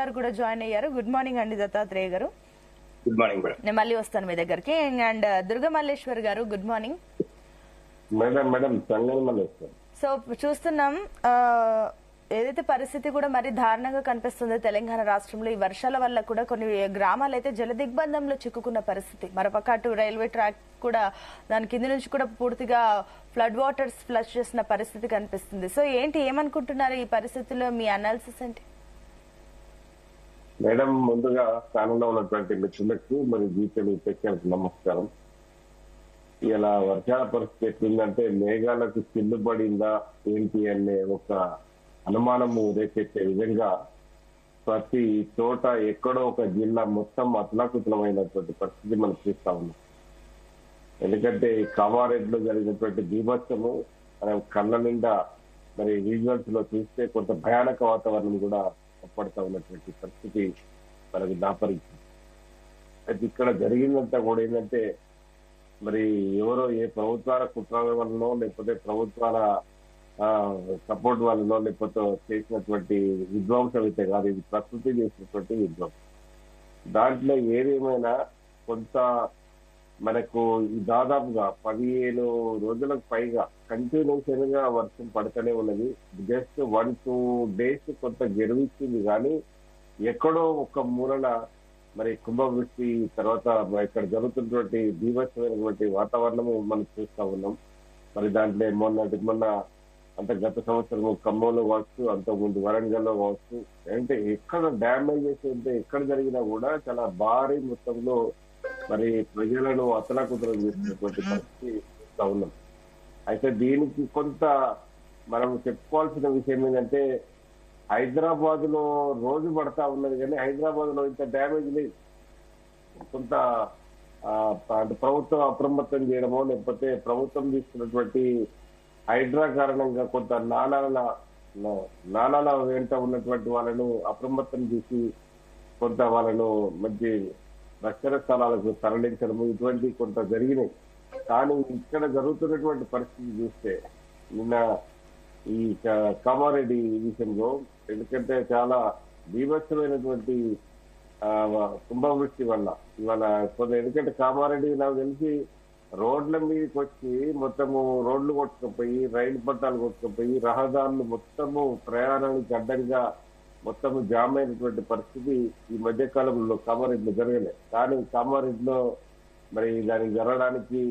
గారు కూడా జాయిన్ అయ్యారు. గుడ్ మార్నింగ్ అండి దత్తాత్రేయ గారు. Good morning madam. నేను మళ్ళీ వస్తాను మీ దగ్గరికి. అండ్ దుర్గా మల్లేశ్వర్ గారు గుడ్ మార్నింగ్ మేడం. సో చూస్తున్నాం ఏదైతే పరిస్థితి కూడా మరి దారుణంగా కనిపిస్తుందో తెలంగాణ రాష్ట్రంలో ఈ వర్షాల వల్ల కూడా కొన్ని గ్రామాలు అయితే జల దిగ్బంధంలో చిక్కుకున్న పరిస్థితి. మరోపక్క అటు రైల్వే ట్రాక్ కూడా దాని కింద నుంచి కూడా పూర్తిగా ఫ్లడ్ వాటర్స్ ఫ్లష్ చేసిన పరిస్థితి కనిపిస్తుంది. సో ఏమనుకుంటున్నారు ఈ పరిస్థితుల్లో, మీ అనాలిసిస్ ఏంటి? మేడం, ముందుగా స్థానంలో ఉన్నటువంటి మిత్రులకు మరి జీపీఎల్ ప్రేక్షకులకు నమస్కారం. ఇలా వర్షాల పరిస్థితి ఎట్లుందంటే మేఘాలకు చిల్లు పడిందా ఏంటి అనే ఒక అనుమానము రేకెత్తే విధంగా ప్రతి చోట ఎక్కడో ఒక జిల్లా మొత్తం అతలాకుతలమైనటువంటి పరిస్థితి మనం చూస్తా ఉన్నాం. ఎందుకంటే కామారెడ్డిలో జరిగినటువంటి బీభత్సము మనం కళ్ళ నిండా మరి విజువల్స్ లో చూస్తే కొంత భయానక వాతావరణం కూడా పడతా ఉన్నటువంటి పరిస్థితి మనకి దాపరించింది. అయితే ఇక్కడ జరిగిందంతా కూడా ఏంటంటే మరి ఎవరో ఏ ప్రభుత్వాల కుట్రల వల్లనో లేకపోతే ప్రభుత్వాల సపోర్ట్ వల్లనో లేకపోతే చేసినటువంటి విధ్వంసం అయితే కాదు, ఇది ప్రకృతి చేసినటువంటి విధ్వంసం. దాంట్లో ఏదేమైనా కొంత మనకు దాదాపుగా 15 రోజులకు పైగా కంటిన్యూషన్ గా వర్షం పడుతూనే ఉన్నది. జస్ట్ 1-2 days కొంత గెలిచింది కానీ ఎక్కడో ఒక మూలన మరి కుంభవృష్టి తర్వాత ఇక్కడ జరుగుతున్నటువంటి బీభత్సమైనటువంటి వాతావరణము మనం చూస్తా ఉన్నాం. మరి దాంట్లో మొన్న అంటే గత సంవత్సరం ఖమ్మంలో కావచ్చు, అంతకుముందు వరంగల్లో కావచ్చు, అంటే ఎక్కడ డ్యామేజెస్ ఉంటే ఎక్కడ జరిగినా కూడా చాలా భారీ మొత్తంలో మరి ప్రజలను అతలాకుతలం చేసినటువంటి పరిస్థితి చూస్తా ఉన్నాం. అయితే దీనికి కొంత మనం చెప్పుకోవాల్సిన విషయం ఏంటంటే హైదరాబాద్ లో రోజు పడతా ఉన్నది కానీ హైదరాబాద్ లో ఇంత డ్యామేజ్ లేదు. కొంత ప్రభుత్వం అప్రమత్తం చేయడమో లేకపోతే ప్రభుత్వం తీసుకున్నటువంటి హైడ్రా కారణంగా కొంత నాలాల వెంట ఉన్నటువంటి వాళ్ళను అప్రమత్తం చేసి కొంత వాళ్ళను మంచి రక్షణ స్థలాలకు తరలించడము ఇటువంటి కొంత జరిగినాయి. కానీ ఇక్కడ జరుగుతున్నటువంటి పరిస్థితి చూస్తే నిన్న ఈ కామారెడ్డి విషయంలో ఎందుకంటే చాలా బీభత్సమైనటువంటి కుంభవృష్టి వల్ల ఇవాళ కొంత ఎందుకంటే కామారెడ్డి నాకు తెలిసి రోడ్ల మీదకి వచ్చి మొత్తము రోడ్లు కొట్టుకుపోయి రైలు పట్టాలు కొట్టుకుపోయి రహదారులు మొత్తము ప్రయాణానికి అడ్డంగా మొత్తము జామ్ అయినటువంటి పరిస్థితి ఈ మధ్య కాలంలో కామారెడ్డిలో జరగలేదు. కానీ కామారెడ్డిలో మరి దానికి జరగడానికి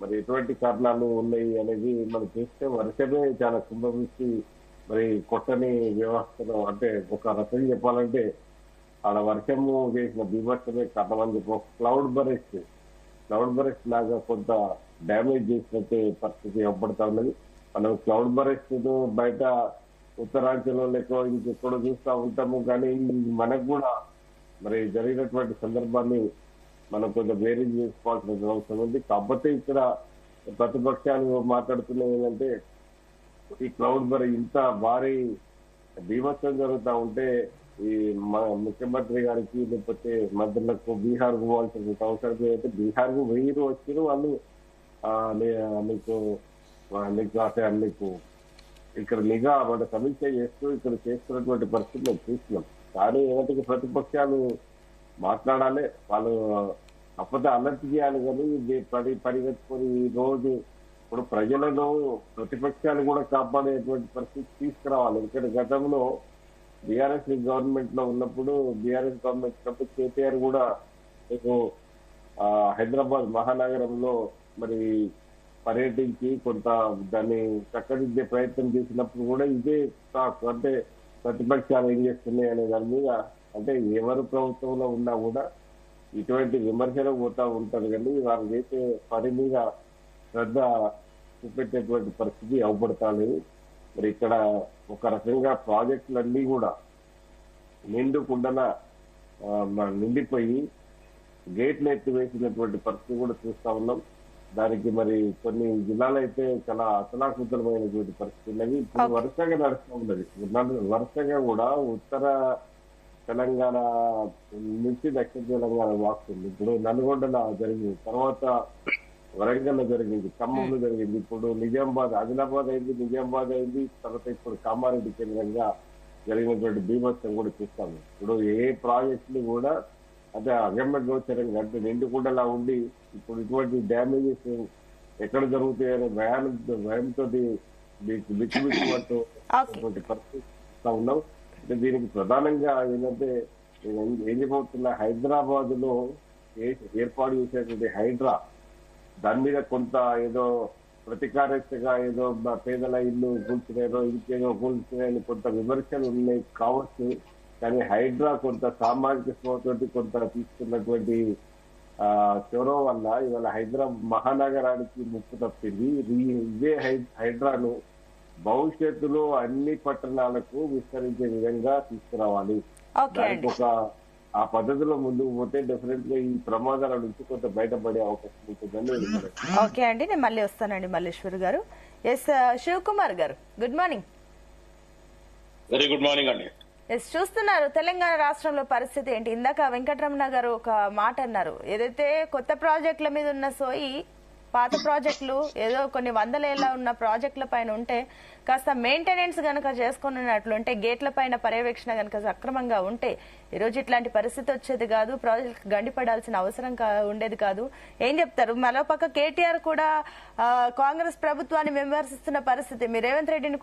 మరి ఎటువంటి కారణాలు ఉన్నాయి అనేది మనం చూస్తే వర్షమే చాలా కుంభవృష్టి మరి కొట్టని వ్యవస్థలో అంటే ఒక రకం చెప్పాలంటే ఆడ వర్షము చేసిన బీభత్సమే కారణమని చెప్పి క్లౌడ్ బరెస్ట్ లాగా కొంత డ్యామేజ్ చేసినట్టే పరిస్థితి ఏర్పడతా ఉన్నది. మనం క్లౌడ్ బరెస్ట్ బయట ఉత్తరాంచలో లేక ఇంకెక్కడో చూస్తూ ఉంటాము కానీ మనకు కూడా మరి జరిగినటువంటి సందర్భాన్ని మనం కొంచెం వేరే చేసుకోవాల్సిన అవసరం ఉంది. కాకపోతే ఇక్కడ ప్రతిపక్షాలు మాట్లాడుతున్నది ఏంటంటే ఈ క్లౌడ్ ఇంత భారీ బీభత్సం జరుగుతూ ఉంటే ఈ ముఖ్యమంత్రి గారికి లేకపోతే మంత్రులకు బీహార్ పోవాల్సిన అవసరం అయితే బీహార్ కు 1000 వచ్చారు వాళ్ళు నీకు ఇక్కడ నిఘా మన సమీక్ష చేస్తూ ఇక్కడ చేస్తున్నటువంటి పరిస్థితి మేము చూస్తున్నాం. కానీ ఏమంటే ప్రతిపక్షాలు మాట్లాడాలి, వాళ్ళు అప్పటి అలర్ట్ చేయాలి కానీ పరిగెత్తుకొని ఈ రోజు ఇప్పుడు ప్రజలను ప్రతిపక్షాలు కూడా కాపాడేటువంటి పరిస్థితి తీసుకురావాలి. ఎందుకంటే గతంలో బీఆర్ఎస్ గవర్నమెంట్ లో ఉన్నప్పుడు కేటీఆర్ కూడా మీకు హైదరాబాద్ మహానగరంలో మరి పర్యటించి కొంత దాన్ని చక్కదిద్దే ప్రయత్నం చేసినప్పుడు కూడా ఇదే అంటే ప్రతిపక్షాలు ఏం చేస్తున్నాయి అనే దాని మీద అంటే ఎవరు ప్రభుత్వంలో ఉన్నా కూడా ఇటువంటి విమర్శలు పోతా ఉంటారు కానీ వారు చేసే పని మీద శ్రద్ధ చూపెట్టేటువంటి పరిస్థితి అవపడతాను. మరి ఇక్కడ ఒక రకంగా ప్రాజెక్టులన్నీ కూడా నిండుకుండన నిండిపోయి గేట్లు ఎత్తివేసినటువంటి పరిస్థితి కూడా చూస్తా ఉన్నాం. దానికి మరి కొన్ని జిల్లాలు అయితే చాలా అతలాకుతలమైనటువంటి పరిస్థితి ఉన్నది. ఇప్పుడు వరుసగా నడుస్తూ ఉన్నది. వరుసగా కూడా ఉత్తర తెలంగాణ నుంచి దక్షిణ తెలంగాణ వాస్తుంది. ఇప్పుడు నల్గొండలో జరిగింది, తర్వాత వరంగల్లో జరిగింది, ఖమ్మంలో జరిగింది, ఇప్పుడు నిజామాబాద్ ఆదిలాబాద్ అయింది, నిజామాబాద్ అయింది, తర్వాత ఇప్పుడు కామారెడ్డి కేంద్రంగా జరిగినటువంటి బీభత్సం కూడా చూస్తాము. ఇప్పుడు ఏ ప్రాజెక్టులు కూడా అదే అగమ్య గోచరంగా అంటే నిండుకుండలా ఉండి ఇప్పుడు ఇటువంటి డ్యామేజెస్ ఎక్కడ జరుగుతాయనే భయంతో బిక్కుబిక్కుమంటూ పరిస్థితి ఉన్నాం. అంటే దీనికి ప్రధానంగా ఏంటంటే ఏం చెప్పబోతున్నా, హైదరాబాద్ లో ఏర్పాటు చేసేటువంటి హైడ్రా దాని మీద కొంత ఏదో ప్రతికారగా ఏదో పేదల ఇల్లు కూల్చున్నారో ఇంకేదో కూల్చున్నాయని కొంత విమర్శలు ఉన్నాయి కావచ్చు. కానీ హైడ్రా కొంత సామాజిక స్పృహతోటి కొంత తీసుకున్నటువంటి చొరవ వల్ల ఇవాళ హైదరాబాద్ మహానగరానికి ముప్పు తప్పింది. ఇదే హైడ్రాను భవిష్యత్తులో అన్ని పట్టణాలకు విస్తరించే విధంగా తీసుకురావాలి. దానికి ఒక ఆ పద్ధతిలో ముందుకు పోతే డెఫినెట్ గా ఈ ప్రమాదాల నుంచి కొంత బయటపడే అవకాశం ఉంటుందని. ఓకే అండి, నేను మళ్ళీ వస్తానండి మల్లేశ్వర్ గారు. ఎస్ శివకుమార్ గారు, good morning. Very good morning అండి. ఎస్, చూస్తున్నారు తెలంగాణ రాష్ట్రంలో పరిస్థితి ఏంటి? ఇందాక వెంకటరమణ గారు ఒక మాట అన్నారు, ఏదైతే కొత్త ప్రాజెక్టుల మీద ఉన్న సోయి పాత ప్రాజెక్టులు ఏదో కొన్ని వందలేళ్ల ఉన్న ప్రాజెక్టుల పైన ఉంటే కాస్త మెయింటెనెన్స్ గనక చేసుకున్నట్లుంటే, గేట్ల పైన పర్యవేక్షణ గనక సక్రమంగా ఉంటే ఈరోజు ఇట్లాంటి పరిస్థితి వచ్చేది కాదు, ప్రాజెక్ట్ గండిపడాల్సిన అవసరం ఉండేది కాదు. ఏం చెప్తారు? మరోపక్క కేటీఆర్ కూడా కాంగ్రెస్ ప్రభుత్వాన్ని విమర్శిస్తున్న పరిస్థితి. మీరు రేవంత్ రెడ్డిని